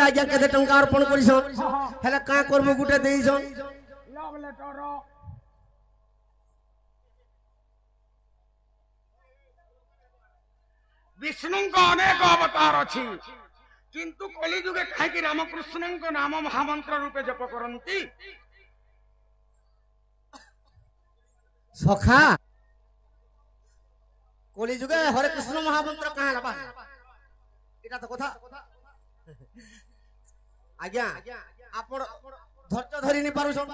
आज्ञा केते टंका अर्पण करिसन हेले का करबो गुटे देइसन लव लेटर विष्णु अनेक अवतार अच्छी किंतु कली जुगे कहीं रामकृष्ण नाम महामंत्र रूपे जप करती सखा कली जुगे हरे कृष्ण महामंत्र कहाँ लबा एटा तो कथा आज्ञा आपण धैर्य धरी नहीं पारुछन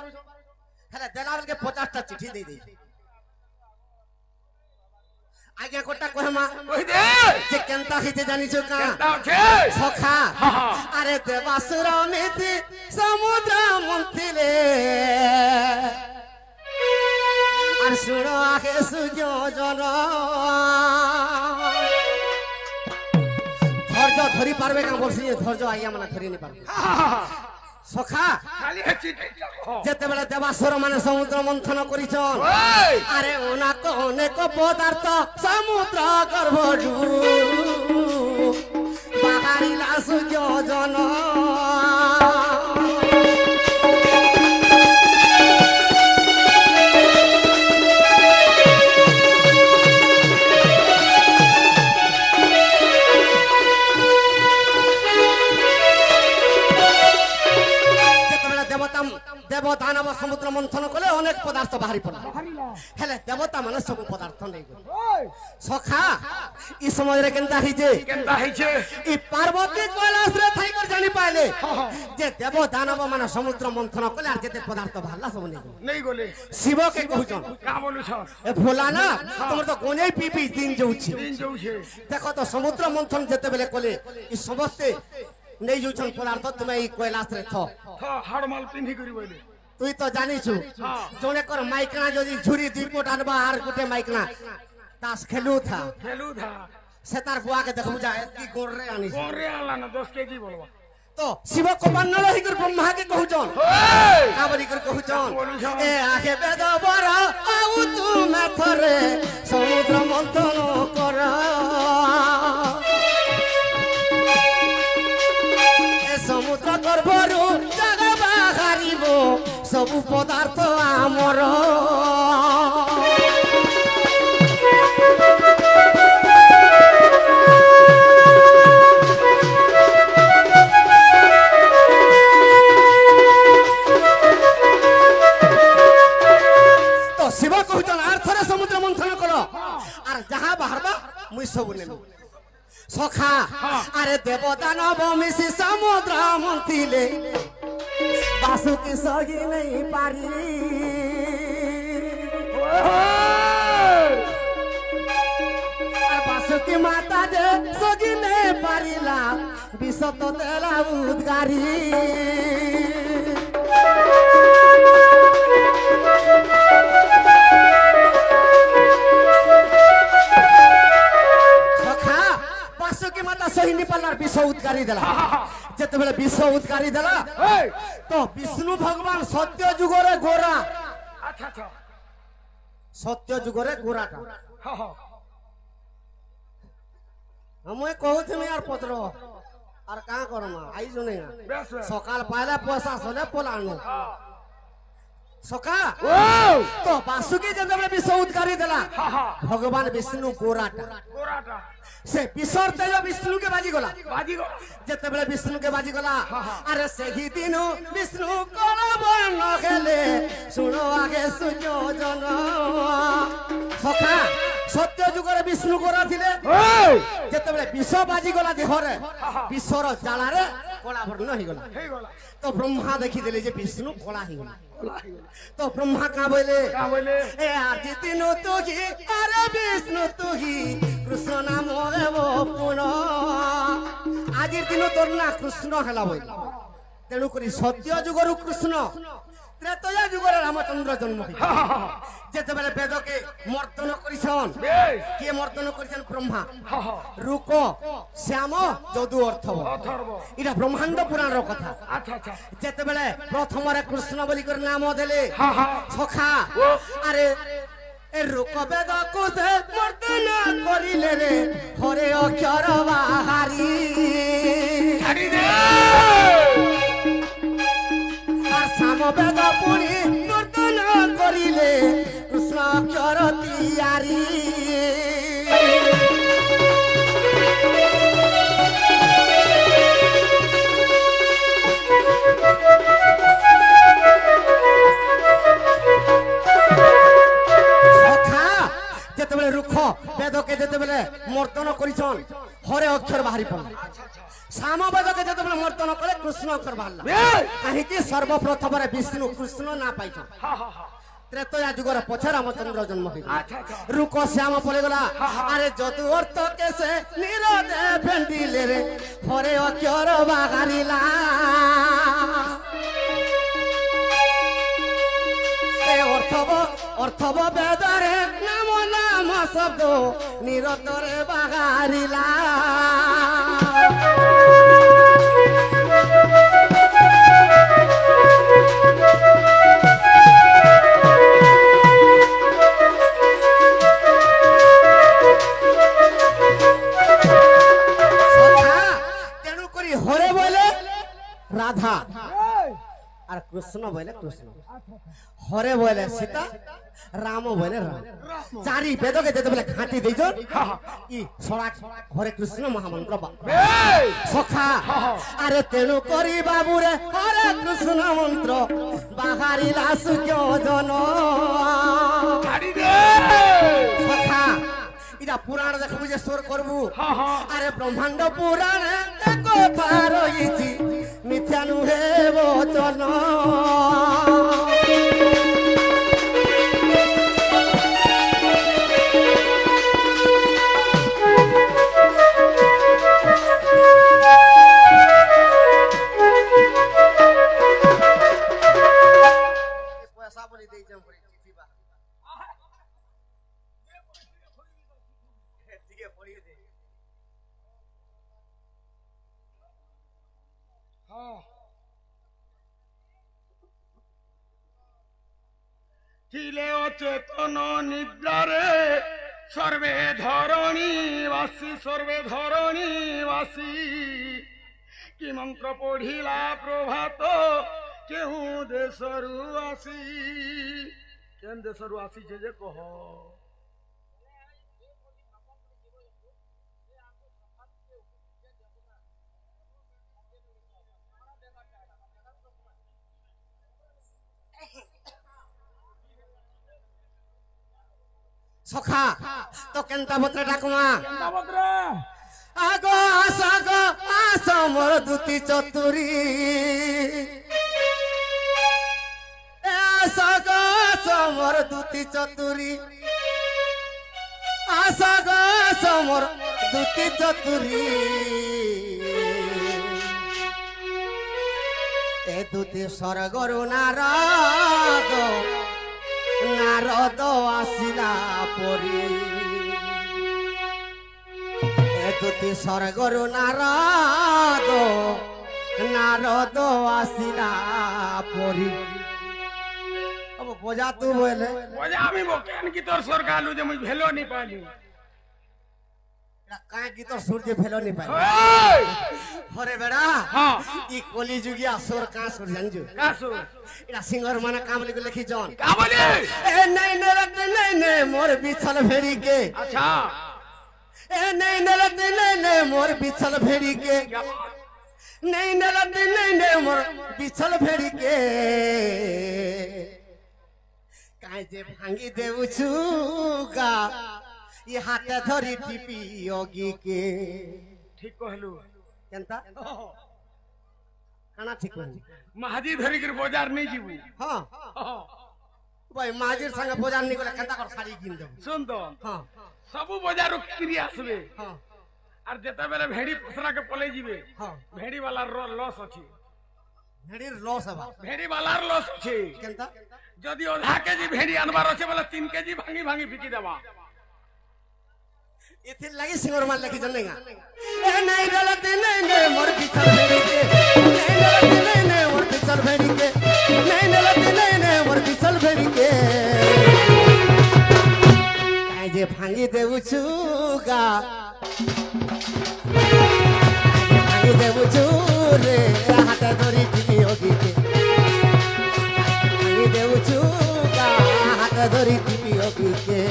हेले देला के 50 टा चिट्ठी दे दे आज्ञा कोटा कहमा कहि दे जे केनता हिते जानि छ का केनता छे सखा अरे देवासुर मिति समुद्र मंथिले আর শুনো আগে সুযোজন ধৈর্য ধরি পারবে না বলছি ধৈর্য আইয়া মানে ধরি নি পারবে সখা খালি হেচি যেতেবেলে দেবাসুর মানে সমুদ্র মন্থন করিছন আরে অনেক অনেক পদার্থ সমুদ্র গর্ভজু বাহারিলা সুযোজন देव दानव समुद्र मंथन कले अनेक पदार्थ बाहरी पड़ा हेले देवता माने सब पदार्थ नै सखा ई समय रे केनता हिजे ई पार्वती कैलाश रे थाई कर जानि पाइले जे देव दानव माने समुद्र मंथन कले आ जेते पदार्थ बाहरला सब नै गोले शिव के कहउछन का बोलु छ ए भोला ना तुमर तो कोने पीपी दिन जाउछि देखो तो समुद्र मंथन जेते बेले कले ई समस्ते नहीं जुछन पदार्थ तुम्हें ई कैलाश रे थो हड़माल पिन्ही करी बोले तुई तो जानी छु जोने कर माइकना जदी झुरी दुई पोट आनबा आर गुटे माइकना तास खेलू था सेतार बुआ के देखबु जा एती गोरे आनी गोरे आला ना 10 केजी बोलबा तो शिव को बन्नल ही कर ब्रह्मा के कहउचन का बरी कर कहउचन ए आगे वेद बर आउ तू मैं थरे समुद्र मंथन कर समुद्र गर्भरू जग बाहरिब सबु पदार्थ आमर तो शिव कहउचन आर थरे समुद्र मंथन कर आर जहां बाहरबा मुई सब नेबी सखा अरे देवदानव मिसी समुद्र मंथिले बासुकी सगी नहीं पारी बासुकी माता जे सगी नहीं पारिला विष तो देला उद्गारी सही निपलर विष उद्गारी देला जेते बेले विष उद्गारी देला तो विष्णु भगवान सत्य जुगरे गोरा अच्छा अच्छा सत्य जुगरे गोराटा हमें कहू यार पत्र और का करमा आई जो नहीं सकाल पायला पैसा सोले पोलानो सका तो बासुकी जेते बेले विष उद्गारी देला भगवान विष्णु गोराटा से विसर तेज विष्णु के बाजी गला जेते बेले विष्णु के बाजी गला अरे सेही दिन विष्णु कोन बन खेले सुनो आगे सुयोजन सखा सत्य जुगरे विष्णु गोरा थिले जेते बेले विष बाजी गला देहरे विषर जाला रे कोला भर्ण ही गला तो ब्रह्मा देखि देले जे विष्णु कोला ही गला तो ब्रह्मा का बोले ए आज दिन तो ही अरे विष्णु तो ही कृष्ण नाम लेबो पुनो आज दिन तोर ना कृष्ण हला बोल तेणु करी सत्य जुगरु कृष्ण त्रेतया जुगरे रामचंद्र जन्म जेते बेले वेद के मर्दन करिसन के मर्दन करिसन ब्रह्मा रुक श्याम जदु अर्थव इरा ब्रह्मांड पुराण रो कथा अच्छा अच्छा जेते बेले प्रथम रे कृष्ण बोली कर नाम देले सखा अरे ए रुक वेद को से मर्दन करिले रे हरे अक्षर बाहारी हरि दे ବାଗାରି যেতবে রুখ বেদকে যেতবে মর্তন করিছন হরে অক্ষর বাহারি পড়ল শ্যাম বেদকে যেতবে মর্তন কলে কৃষ্ণ অক্ষর বাহারা কাহিকি সর্বপ্রথমে বিষ্ণু কৃষ্ণ না পাইছন ত্রেতয়া যুগর পছে রামচন্দ্র জন্ম হইল রুক শ্যাম পড়ে গলা আরে যদু অর্থ কেসে নিরদে ফেন্ডিলে রে হরে অক্ষর বাহারিলা অর্থব বেদরে নাম নাম শব্দ নিরতরে বাগারিলা তেণু করি হরে বলে রাধা আর কৃষ্ণ বলে কৃষ্ণ হরে বলে সীতা রাম বলে রাম চারি বেদকে যেতবে ঘাঁটি দিয়েছ কি সড়া হরে কৃষ্ণ মহামন্ত্র সখা আরে তেণু করি বাবুরে হরে কৃষ্ণ মন্ত্র বাহারিলা সুজন সখা এটা পুরাণ দেখবু যে সোর করবু আরে ব্রহ্মাণ্ড পুরাণে কথা রয়েছি মিথ্যা নুহে বচন পয়সা বলি দিয়েছেন ছিলে অচেতন নিদ্রারে সর্বে ধরণী বাসী কি মন্ত্র পড়িলা প্রভাত কেউ দেশরু আসি কেন দেশরু আসিছে যে কহ সখা তো কেনতা বত্রে ডাকমা আগো আস মোর দুতি চতুরী আস মোর দুতি চতুরী আস মোর দুতি চতুরী এ দুতি স্বর্গরু নারদ আসিলা পরি এ দুতি স্বর্গরু নারদ আসিলা পরি বোঝা তু বলে বোঝা আমি কেন কি তোর স্বর্গ আলু যে মুই ভেলো নি পালি কায় কি তোর সূর্য ভেলো নি পালি হরে বেড়া ই কলি যুগিয়া সোর কা সোর জানজু কা সোর এটা সিংহর মানে কামলি কে লিখি জন কামলি এ নাই নে মোর বিছল ভেড়ি কে আচ্ছা এ নাই নে মোর বিছল ভেড়ি কে নাই নে মোর বিছল ভেড়ি কে কাই যে ভাঙ্গি দেউছু গা ই হাতে ধরি টিপি অগি কে ঠিক কহলু কেনতা কানা ঠিক কহলু মাহাজি ধরি করে বাজার নেই যাবু হ্যাঁ ভাই মাহাজির সঙ্গে বাজার নি গলে কেনতা কর শাড়ি কিন দেব শুন তো হ্যাঁ সবু বাজারু কিনি আসবে হ্যাঁ আর যেতে বেলে ভেড়ি পসরা কে পলাই যাবে হ্যাঁ ভেড়ি वाला লস আছে ভেড়ির লস হবা ভেড়ি वालार লস আছে কেনতা যদি আধা কেজি ভেড়ি আনবার আছে বলে 3 কেজি ভাঙি ফিকি দেবা এথির লাগি সিংহর মাল লিখি জানেগা এ নাই গলতে নে মোর পিছল ভেড়ি কে নাই গলতে নে মোর পিছল ভেড়ি কে নাই গলতে নে মোর পিছল ভেড়ি কে কাই যে ভাঙি দেউছু গা ভাঙি দেউছু রে হাতে ধরি টিপি অগি কে ভাঙি দেউছু গা হাতে ধরি টিপি অগি কে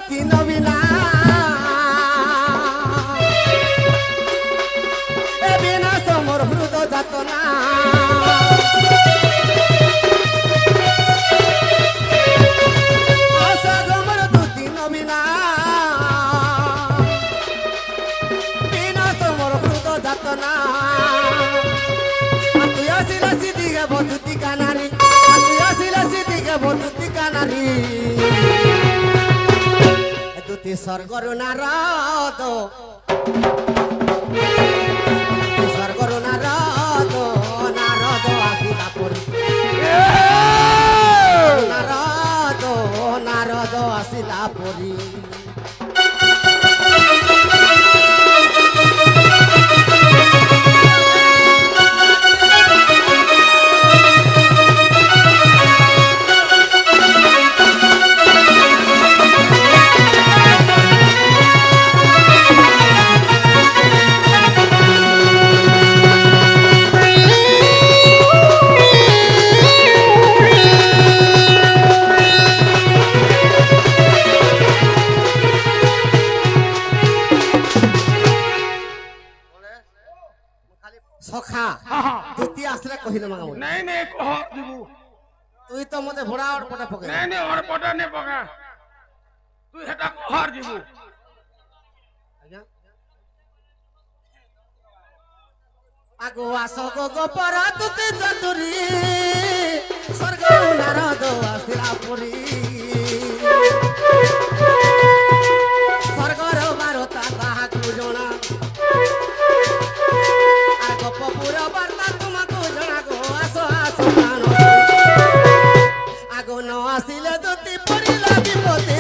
দুতি নবীনা এ বিনাশ মোর হৃদ যাতনা আশা গমর দুতি নবীনা বিনাশ মোর হৃদ যাতনা তুই আসিলা সিদিকে বন্ধুতি কানারি তুই আসিলা সিদিকে বন্ধুতি কানারি দুতি স্বর্গর নারদ স্বর্গর নারদ নারদ আসিলা পরি নারদ নারদ আসিলা পরি সখা দুতি আসলে কহিলে মাগা মই নাই নাই কহ দিবু তুই তো মতে ভোড়া আর পটে পকে নাই নাই ওর পটা নে পকা তুই হেটা কহর দিবু আজ্ঞা আগো আসো গো গোপর দুতি চতুরি স্বর্গ নারদ আসিলা পুরি স্বর্গর বারতা কাহাকু জনা আর গোপপুর বার্তা তোমাকে জনা গো আসো আসো আগো ন আসিলে দুতি পড়িলা বিপদে